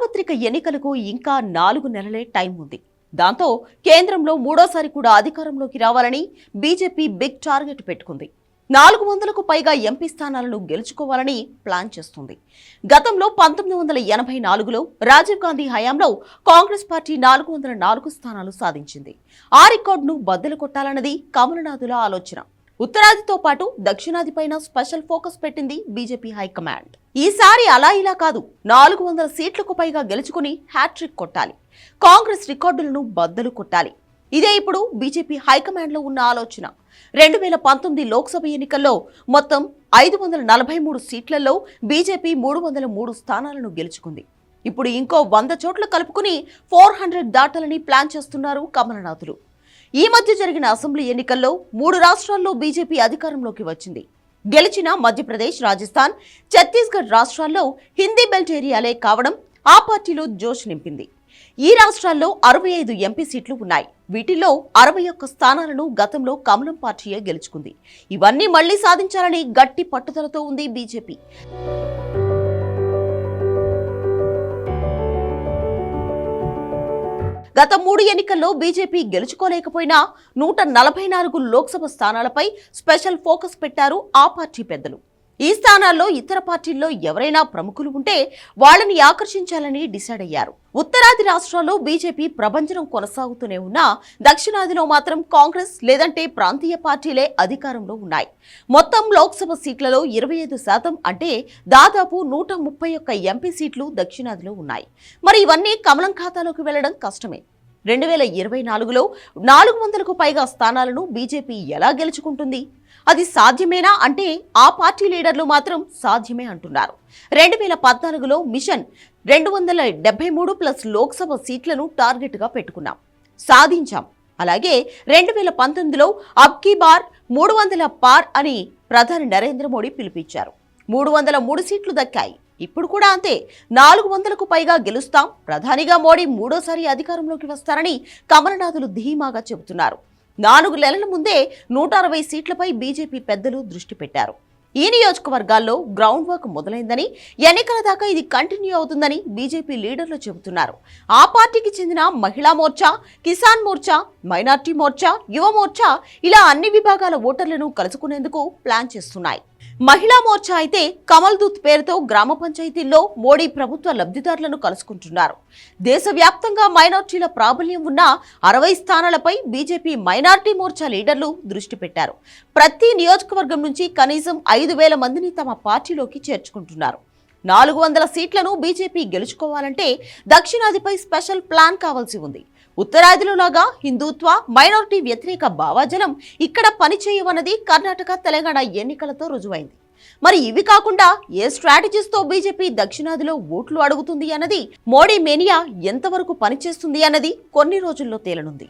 సార్వత్రిక ఎన్నికలకు ఇంకా 4 నెలలే టైం ఉంది. దాంతో కేంద్రంలో మూడోసారి కూడా అధికారంలోకి రావాలని బీజేపీ బిగ్ టార్గెట్ పెట్టుకుంది. 400కు పైగా ఎంపీ స్థానాలను గెలుచుకోవాలని ప్లాన్ చేస్తుంది. గతంలో 1984లో రాజీవ్ గాంధీ హయాంలో కాంగ్రెస్ పార్టీ 404 స్థానాలు సాధించింది. ఆ రికార్డును బద్దలు కొట్టాలన్నది కమలనాథుల ఆలోచన. ఉత్తరాదితో పాటు దక్షిణాదిపైన స్పెషల్ ఫోకస్ పెట్టింది బీజేపీ హైకమాండ్. ఈసారి అలా ఇలా కాదు, 400 సీట్లకు పైగా గెలుచుకుని హ్యాట్రిక్ కొట్టాలి, కాంగ్రెస్ రికార్డులను బద్దలు కొట్టాలి. ఇదే ఇప్పుడు బీజేపీ హైకమాండ్ లో ఉన్న ఆలోచన. 2019 లోక్సభ ఎన్నికల్లో మొత్తం 543 సీట్లలో బీజేపీ 303 స్థానాలను గెలుచుకుంది. ఇప్పుడు ఇంకో 100 చోట్ల కలుపుకుని 400 దాటాలని ప్లాన్ చేస్తున్నారు కమలనాథులు. ఈ మధ్య జరిగిన అసెంబ్లీ ఎన్నికల్లో 3 రాష్ట్రాల్లో బీజేపీ అధికారంలోకి వచ్చింది. గెలిచిన మధ్యప్రదేశ్, రాజస్థాన్, ఛత్తీస్గఢ్ రాష్ట్రాల్లో హిందీ బెల్ట్ ఏరియాలే కావడం ఆ పార్టీలో జోష్ నింపింది. ఈ రాష్ట్రాల్లో 65 ఎంపీ సీట్లు ఉన్నాయి. వీటిల్లో 61 స్థానాలను గతంలో కమలం పార్టీయే గెలుచుకుంది. ఇవన్నీ మళ్లీ సాధించాలని గట్టి పట్టుదలతో ఉంది బీజేపీ. గత 3 ఎన్నికల్లో బీజేపీ గెలుచుకోలేకపోయినా 144 లోక్సభ స్థానాలపై స్పెషల్ ఫోకస్ పెట్టారు ఆ పార్టీ పెద్దలు. ఈ స్థానాల్లో ఇతర పార్టీల్లో ఎవరైనా ప్రముఖులు ఉంటే వాళ్ళని ఆకర్షించాలని డిసైడ్ అయ్యారు. ఉత్తరాది రాష్ట్రాల్లో బీజేపీ ప్రభంజనం కొనసాగుతూనే ఉన్నా దక్షిణాదిలో మాత్రం కాంగ్రెస్ లేదంటే ప్రాంతీయ పార్టీలే అధికారంలో ఉన్నాయి. మొత్తం లోక్సభ సీట్లలో 25% అంటే దాదాపు 131 ఎంపీ సీట్లు దక్షిణాదిలో ఉన్నాయి. మరి ఇవన్నీ కమలం ఖాతాలోకి వెళ్లడం కష్టమే. 2024లో 400కు పైగా స్థానాలను బీజేపీ ఎలా గెలుచుకుంటుంది? అది సాధ్యమేనా అంటే ఆ పార్టీ లీడర్లు మాత్రం సాధ్యమే అంటున్నారు. 2014లో మిషన్ 273 ప్లస్ లోక్సభ సీట్లను టార్గెట్ గా పెట్టుకున్నాం, సాధించాం. అలాగే 2019లో అబ్ కీ బార్ 300 పార్ అని ప్రధాని నరేంద్ర మోడీ పిలుపిచ్చారు. 303 సీట్లు దక్కాయి. ఇప్పుడు కూడా అంతే, 400కు పైగా గెలుస్తాం. ప్రధానిగా మోడీ మూడోసారి అధికారంలోకి వస్తారని కమలనాథులు ధీమాగా చెబుతున్నారు. 4 నెలల ముందే 160 సీట్లపై బీజేపీ పెద్దలు దృష్టి పెట్టారు. ఈ నియోజకవర్గాల్లో గ్రౌండ్ వర్క్ మొదలైందని, ఎన్నికల దాకా ఇది కంటిన్యూ అవుతుందని బీజేపీ లీడర్లు చెబుతున్నారు. ఆ పార్టీకి చెందిన మహిళా మోర్చా, కిసాన్ మోర్చా, మైనార్టీ మోర్చా, యువ మోర్చా ఇలా అన్ని విభాగాల ఓటర్లను కలుసుకునేందుకు ప్లాన్ చేస్తున్నాయి. మహిళా మోర్చా అయితే కమల్ దూత్ పేరుతో గ్రామ పంచాయతీల్లో మోడీ ప్రభుత్వ లబ్ధిదారులను కలుసుకుంటున్నారు. దేశవ్యాప్తంగా మైనార్టీల ప్రాబల్యం ఉన్న 60 స్థానాలపై బీజేపీ మైనార్టీ మోర్చా లీడర్లు దృష్టి పెట్టారు. ప్రతి నియోజకవర్గం నుంచి కనీసం 5,000 మందిని తమ పార్టీలోకి చేర్చుకుంటున్నారు. 400 సీట్లను బీజేపీ గెలుచుకోవాలంటే దక్షిణాదిపై స్పెషల్ ప్లాన్ కావాల్సి ఉంది. ఉత్తరాదిలో లాగా హిందుత్వ, మైనారిటీ వ్యతిరేక భావాజలం ఇక్కడ పనిచేయవన్నది కర్ణాటక, తెలంగాణ ఎన్నికలతో రుజువైంది. మరి ఇవి కాకుండా ఏ స్ట్రాటజీస్ తో బీజేపీ దక్షిణాదిలో ఓట్లు అడుగుతుంది అన్నది, మోడీ మేనియా ఎంతవరకు పనిచేస్తుంది అన్నది కొన్ని రోజుల్లో తేలనుంది.